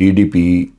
DDP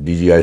DGI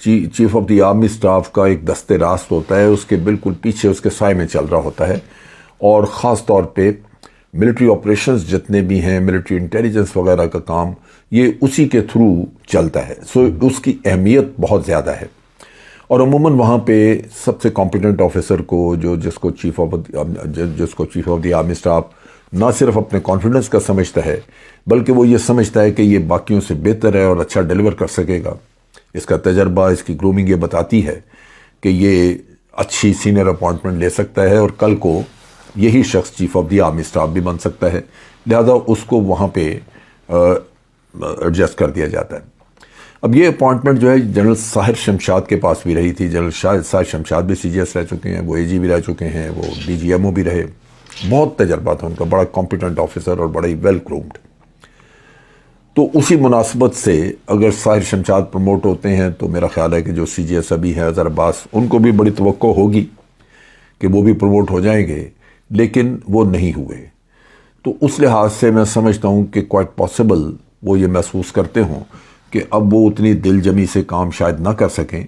chief of the army staff کا ایک دست راست ہوتا ہے، اس کے بالکل پیچھے اس کے سائے میں چل رہا ہوتا ہے، اور خاص طور پہ ملٹری آپریشنز جتنے بھی ہیں، ملٹری انٹیلیجنس وغیرہ کا کام، یہ اسی کے تھرو چلتا ہے. سو اس کی اہمیت بہت زیادہ ہے. اور عموماً وہاں پہ سب سے کمپیٹنٹ آفیسر کو جس کو chief of the army staff نہ صرف اپنے کانفیڈنس کا سمجھتا ہے، بلکہ وہ یہ سمجھتا ہے کہ یہ باقیوں سے بہتر ہے اور اچھا ڈیلیور کر سکے گا. اس کا تجربہ، اس کی گرومنگ یہ بتاتی ہے کہ یہ اچھی سینئر اپوائنٹمنٹ لے سکتا ہے، اور کل کو یہی شخص chief of the army staff بھی بن سکتا ہے. لہذا اس کو وہاں پہ ایڈجسٹ کر دیا جاتا ہے. اب یہ اپوائنٹمنٹ جو ہے جنرل ساحر شمشاد کے پاس بھی رہی تھی. جنرل ساحر شمشاد بھی سی جی ایس رہ چکے ہیں، وہ اے جی بھی رہ چکے ہیں، وہ ڈی جی ایم او بھی رہے. بہت تجربہ تھا ان کا، بڑا کمپیٹنٹ آفیسر اور بڑا ہی ویل گرومڈ. تو اسی مناسبت سے اگر ساحر شمشاد پروموٹ ہوتے ہیں تو میرا خیال ہے کہ جو سی جی ایس ابھی ہیں اظہر عباس، ان کو بھی بڑی توقع ہوگی کہ وہ بھی پروموٹ ہو جائیں گے، لیکن وہ نہیں ہوئے. تو اس لحاظ سے میں سمجھتا ہوں کہ کوائٹ پاسبل وہ یہ محسوس کرتے ہوں کہ اب وہ اتنی دل جمی سے کام شاید نہ کر سکیں.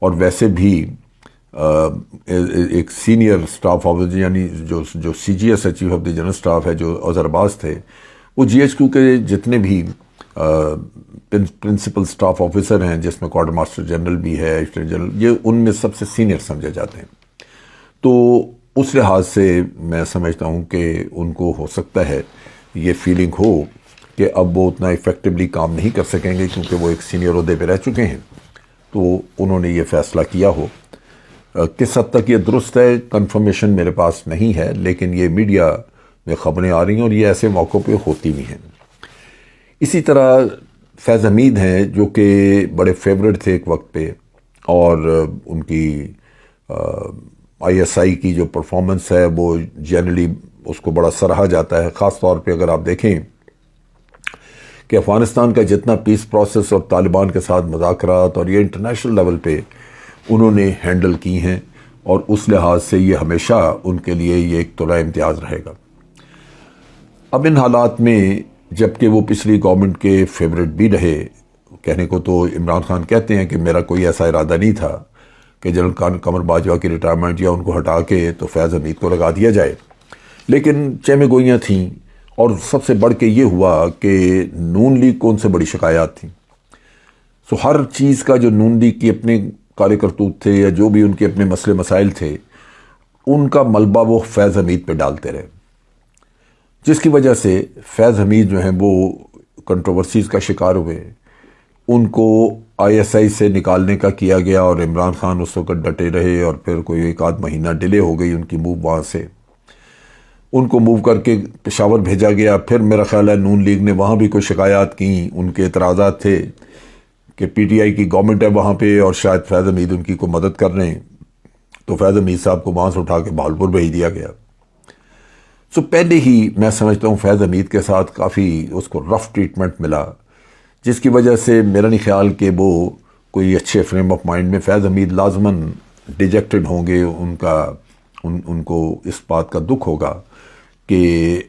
اور ویسے بھی ایک سینئر سٹاف آفیسر، یعنی جو سی جی ایس ہے، chief of the general staff ہے، جو اظہر عباس تھے، وہ جی ایچ کیو کے جتنے بھی پرنسپل سٹاف آفیسر ہیں، جس میں کوارٹر ماسٹر جنرل بھی ہے، اسسٹنٹ جنرل، یہ ان میں سب سے سینئر سمجھے جاتے ہیں. تو اس لحاظ سے میں سمجھتا ہوں کہ ان کو ہو سکتا ہے یہ فیلنگ ہو کہ اب وہ اتنا ایفیکٹولی کام نہیں کر سکیں گے، کیونکہ وہ ایک سینئر عہدے پہ رہ چکے ہیں. تو انہوں نے یہ فیصلہ کیا ہو. کس حد تک یہ درست ہے، کنفرمیشن میرے پاس نہیں ہے، لیکن یہ میڈیا میں خبریں آ رہی ہیں اور یہ ایسے موقعوں پہ ہوتی بھی ہیں. اسی طرح فیض حمید ہیں، جو کہ بڑے فیورٹ تھے ایک وقت پہ، اور ان کی آئی ایس آئی کی جو پرفارمنس ہے وہ جنرلی اس کو بڑا سراہا جاتا ہے. خاص طور پہ اگر آپ دیکھیں کہ افغانستان کا جتنا پیس پروسیس اور طالبان کے ساتھ مذاکرات اور یہ انٹرنیشنل لیول پہ انہوں نے ہینڈل کی ہیں، اور اس لحاظ سے یہ ہمیشہ ان کے لیے یہ ایک طلوع امتیاز رہے گا. اب ان حالات میں جبکہ وہ پچھلی گورنمنٹ کے فیورٹ بھی رہے، کہنے کو تو عمران خان کہتے ہیں کہ میرا کوئی ایسا ارادہ نہیں تھا کہ جنرل قمر باجوہ کی ریٹائرمنٹ یا ان کو ہٹا کے تو فیض حمید کو لگا دیا جائے، لیکن چہمے گوئیاں تھیں. اور سب سے بڑھ کے یہ ہوا کہ نون لیگ کو ان سے بڑی شکایات تھیں. سو ہر چیز کا جو نون لیگ کی اپنے کارے کرتوت تھے یا جو بھی ان کے اپنے مسئلے مسائل تھے، ان کا ملبہ وہ فیض حمید پہ ڈالتے رہے، جس کی وجہ سے فیض حمید جو ہیں وہ کنٹروورسیز کا شکار ہوئے. ان کو آئی ایس آئی سے نکالنے کا کیا گیا، اور عمران خان اس وقت ڈٹے رہے، اور پھر کوئی ایک آدھ مہینہ ڈیلے ہو گئی ان کی موو وہاں سے. ان کو موو کر کے پشاور بھیجا گیا. پھر میرا خیال ہے نون لیگ نے وہاں بھی کوئی شکایات کیں، ان کے اعتراضات تھے کہ پی ٹی آئی کی گورنمنٹ ہے وہاں پہ، اور شاید فیض حمید ان کی کو مدد کر رہے ہیں. تو فیض حمید صاحب کو وہاں سے اٹھا کے بہاولپور بھیج دیا گیا. سو پہلے ہی میں سمجھتا ہوں فیض حمید کے ساتھ کافی اس کو رف ٹریٹمنٹ ملا، جس کی وجہ سے میرا نہیں خیال کہ وہ کوئی اچھے فریم آف مائنڈ میں. فیض حمید لازماً ڈیجیکٹڈ ہوں گے، ان کو اس بات کا دکھ ہوگا کہ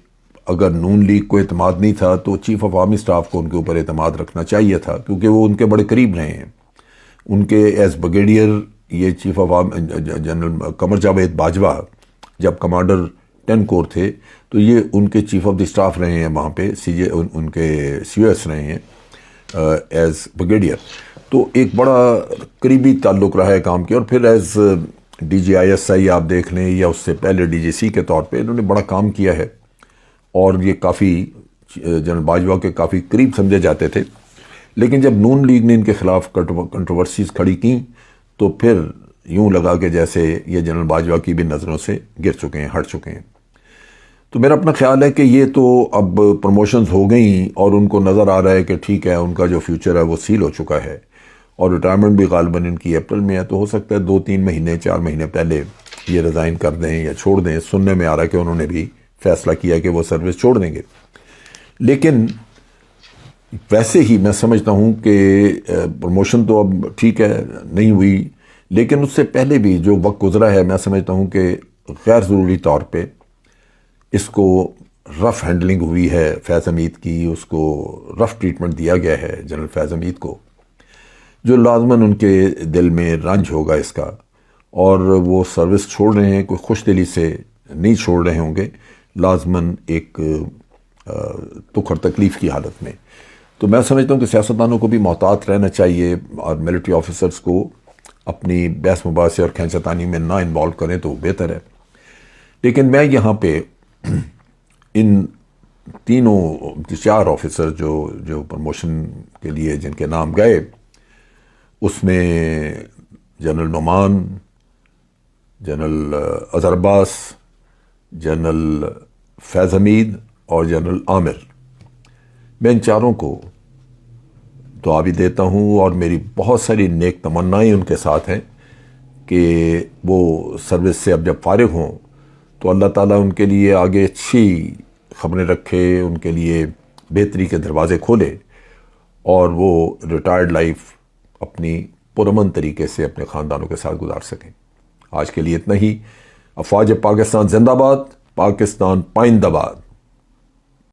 اگر نون لیگ کو اعتماد نہیں تھا تو چیف آف آرمی اسٹاف کو ان کے اوپر اعتماد رکھنا چاہیے تھا، کیونکہ وہ ان کے بڑے قریب رہے ہیں. ان کے ایز بریگیڈیئر یہ chief of general Qamar Javed Bajwa جب کمانڈر 10 کور تھے تو یہ ان کے چیف آف دی اسٹاف رہے ہیں وہاں پہ، ان کے سی او ایس رہے ہیں ایز بریگیڈیئر. تو ایک بڑا قریبی تعلق رہا ہے کام کی. اور پھر as D G I S I آپ دیکھ لیں، یا اس سے پہلے ڈی جی سی کے طور پہ انہوں نے بڑا کام کیا ہے، اور یہ کافی جنرل باجوہ کے کافی قریب سمجھے جاتے تھے. لیکن جب نون لیگ نے ان کے خلاف کنٹروورسیز کھڑی کیں تو پھر یوں لگا کہ جیسے یہ جنرل باجوہ کی بھی نظروں سے گر چکے ہیں، ہٹ چکے ہیں. تو میرا اپنا خیال ہے کہ یہ تو اب پروموشنز ہو گئیں، اور ان کو نظر آ رہا ہے کہ ٹھیک ہے ان کا جو فیوچر ہے وہ سیل ہو چکا ہے، اور ریٹائرمنٹ بھی غالباً ان کی اپریل میں ہے. تو ہو سکتا ہے 2-3 مہینے 4 مہینے پہلے یہ ریزائن کر دیں یا چھوڑ دیں. سننے میں آ رہا ہے کہ انہوں نے بھی فیصلہ کیا کہ وہ سروس چھوڑ دیں گے. لیکن ویسے ہی میں سمجھتا ہوں کہ پروموشن تو اب ٹھیک ہے نہیں ہوئی، لیکن اس سے پہلے بھی جو وقت گزرا ہے میں سمجھتا ہوں کہ غیر ضروری طور پہ اس کو رف ہینڈلنگ ہوئی ہے فیض حمید کی، اس کو رف ٹریٹمنٹ دیا گیا ہے جنرل فیض حمید کو. جو لازماً ان کے دل میں رنج ہوگا اس کا، اور وہ سروس چھوڑ رہے ہیں، کوئی خوش دلی سے نہیں چھوڑ رہے ہوں گے، لازماً ایک دکھ اور تکلیف کی حالت میں۔ تو میں سمجھتا ہوں کہ سیاستدانوں کو بھی محتاط رہنا چاہیے، اور ملٹری آفیسرز کو اپنی بحث مباحثے اور کھینچتانی میں نہ انوالو کریں تو بہتر ہے۔ لیکن میں یہاں پہ ان تینوں 4 آفیسر جو پروموشن کے لیے جن کے نام گئے، اس میں جنرل نعمان، جنرل اظہر عباس، جنرل فیض حمید اور جنرل عامر، میں ان چاروں کو دعا بھی دیتا ہوں، اور میری بہت ساری نیک تمنائیں ان کے ساتھ ہیں کہ وہ سروس سے اب جب فارغ ہوں تو اللہ تعالیٰ ان کے لیے آگے اچھی خبریں رکھے، ان کے لیے بہتری کے دروازے کھولے، اور وہ ریٹائرڈ لائف اپنی پرامن طریقے سے اپنے خاندانوں کے ساتھ گزار سکیں۔ آج کے لیے اتنا ہی۔ افواج پاکستان زندہ باد، پاکستان پائندہ باد۔